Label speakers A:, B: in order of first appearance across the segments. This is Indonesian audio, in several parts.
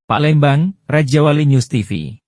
A: Palembang, Rajawali News TV.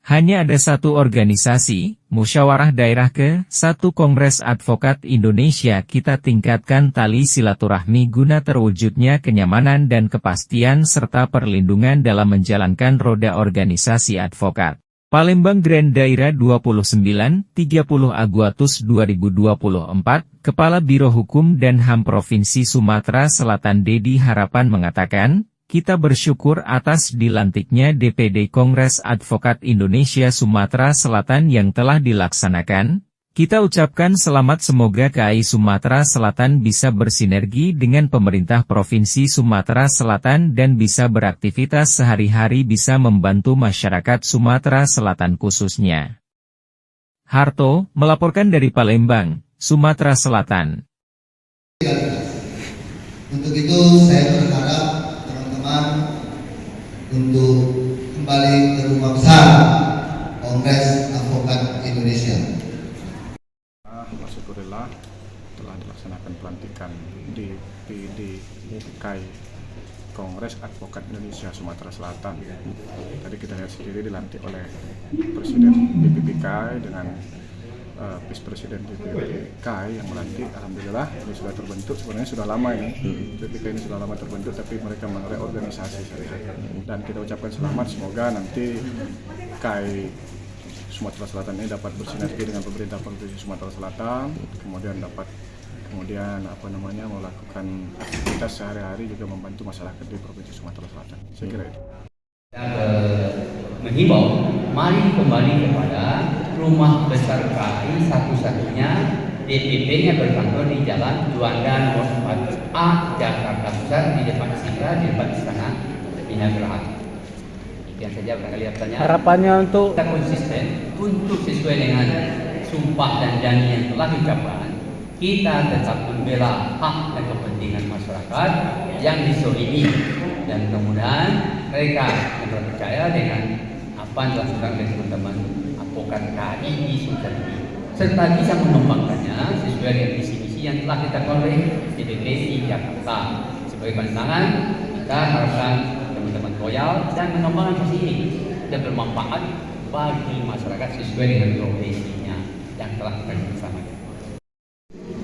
A: Hanya ada satu organisasi, Musyawarah Daerah ke-1 Kongres Advokat Indonesia. Kita tingkatkan tali silaturahmi guna terwujudnya kenyamanan dan kepastian serta perlindungan dalam menjalankan roda organisasi advokat. Palembang Grand Daerah 29, 30 Agustus 2024, Kepala Biro Hukum dan HAM Provinsi Sumatera Selatan Dedi Harapan mengatakan, kita bersyukur atas dilantiknya DPD Kongres Advokat Indonesia Sumatera Selatan yang telah dilaksanakan. Kita ucapkan selamat, semoga KAI Sumatera Selatan bisa bersinergi dengan pemerintah Provinsi Sumatera Selatan dan bisa beraktivitas sehari-hari bisa membantu masyarakat Sumatera Selatan khususnya. Harto, melaporkan dari Palembang, Sumatera Selatan.
B: Untuk itu saya berharap teman-teman untuk kembali ke rumah besar Kongres Advokat Indonesia.
C: Alhamdulillah telah dilaksanakan pelantikan di KAI Kongres Advokat Indonesia Sumatera Selatan. Tadi kita lihat sendiri dilantik oleh Presiden DPP KAI dengan Vice Presiden DPP KAI yang melantik. Alhamdulillah ini sudah terbentuk, sebenarnya sudah lama ini DPP ini sudah lama terbentuk, tapi mereka mereorganisasi saja. Dan kita ucapkan selamat, semoga nanti KAI Sumatera Selatan ini dapat bersinergi dengan pemerintah Provinsi Sumatera Selatan, kemudian dapat melakukan aktivitas sehari-hari juga membantu masyarakat di Provinsi Sumatera Selatan. Saya kira itu.
D: Menghimbau, mari kembali kepada rumah besar KAI satu-satunya. DPP-nya berkantor di Jalan Juanda nomor 4A, Jakarta Pusat, di depan Sika, di depan Istana Bina Geraha. Yang saja barangkali pertanyaan. Harapannya untuk kita konsisten untuk sesuai dengan sumpah dan janji yang telah diucapkan, kita tetap membela hak dan kepentingan masyarakat yang disolimi, dan kemudian mereka yang percaya dengan apa yang dilakukan oleh teman-teman advokat KAI di Sultan ini, serta bisa mengembangkannya sesuai dengan visi-misi yang telah ditetapkan oleh DPP di Jakarta. Sebagai pandangan, kita harapkan teman-teman loyal dan mengembangkan visi ini dan bermanfaat bagi masyarakat sesuai dengan profesinya yang telah kita bersama.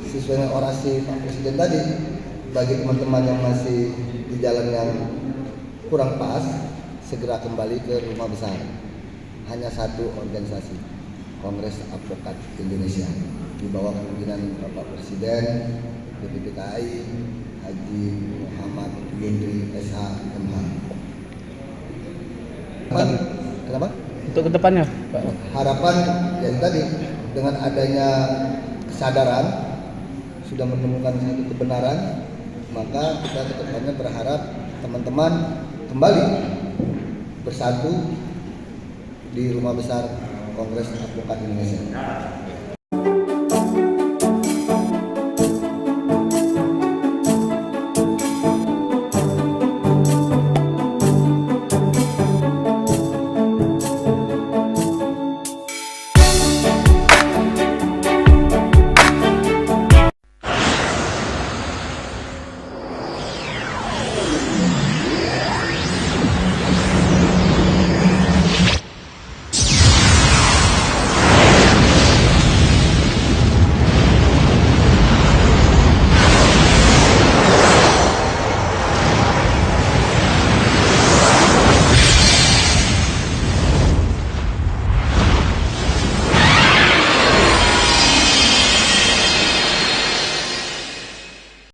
B: Sesuai dengan orasi Pak Presiden tadi, bagi teman-teman yang masih di jalan yang kurang pas, segera kembali ke rumah besar. Hanya satu organisasi, Kongres Advokat Indonesia, di bawah kepemimpinan Bapak Presiden DPP KAI Haji Muhammad Yudri SH.MH. Kenapa?
E: Untuk kedepannya, Pak.
B: Harapan yang tadi, dengan adanya kesadaran sudah menemukan satu kebenaran, maka kita kedepannya berharap teman-teman kembali bersatu di rumah besar Kongres Advokat Indonesia.